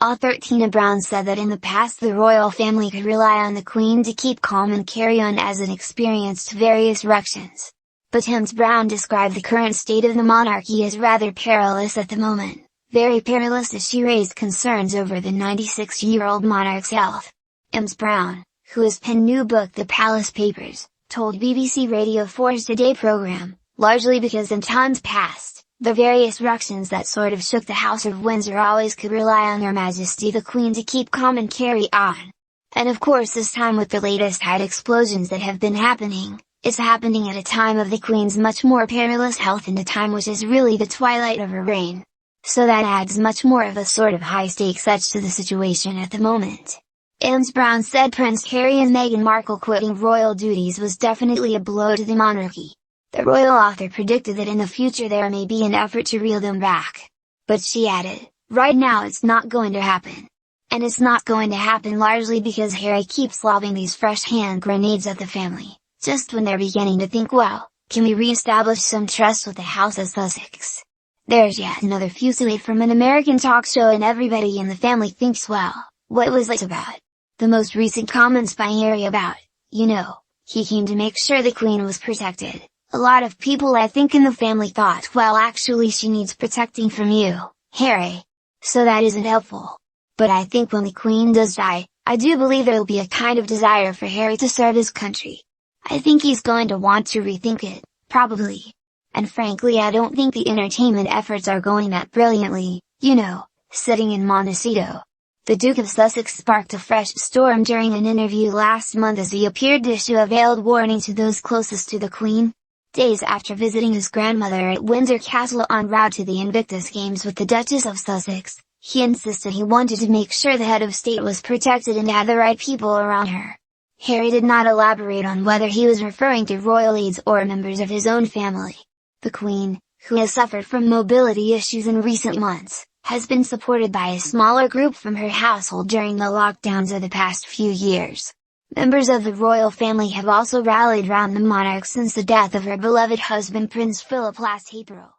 Author Tina Brown said that in the past the royal family could rely on the Queen to keep calm and carry on as it experienced various ructions. But Ms. Brown described the current state of the monarchy as rather perilous at the moment, very perilous, as she raised concerns over the 96-year-old monarch's health. Ms. Brown, who has penned new book The Palace Papers, told BBC Radio 4's Today programme, largely because in times past, the various ructions that sort of shook the House of Windsor always could rely on Her Majesty the Queen to keep calm and carry on. And of course this time with the latest height explosions that have been happening, it's happening at a time of the Queen's much more perilous health and a time which is really the twilight of her reign. So that adds much more of a sort of high-stakes edge to the situation at the moment. Ms. Brown said Prince Harry and Meghan Markle quitting royal duties was definitely a blow to the monarchy. The royal author predicted that in the future there may be an effort to reel them back. But she added, right now it's not going to happen. And it's not going to happen largely because Harry keeps lobbing these fresh hand grenades at the family, just when they're beginning to think, well, can we re-establish some trust with the House of Sussex? There's yet another fusillade from an American talk show and everybody in the family thinks, well, what was it about? The most recent comments by Harry about, he came to make sure the Queen was protected. A lot of people I think in the family thought, well actually she needs protecting from you, Harry. So that isn't helpful. But I think when the Queen does die, I do believe there will be a kind of desire for Harry to serve his country. I think he's going to want to rethink it, probably. And frankly I don't think the entertainment efforts are going that brilliantly, sitting in Montecito. The Duke of Sussex sparked a fresh storm during an interview last month as he appeared to issue a veiled warning to those closest to the Queen. Days after visiting his grandmother at Windsor Castle en route to the Invictus Games with the Duchess of Sussex, he insisted he wanted to make sure the head of state was protected and had the right people around her. Harry did not elaborate on whether he was referring to royal aides or members of his own family. The Queen, who has suffered from mobility issues in recent months, has been supported by a smaller group from her household during the lockdowns of the past few years. Members of the royal family have also rallied round the monarch since the death of her beloved husband Prince Philip last April.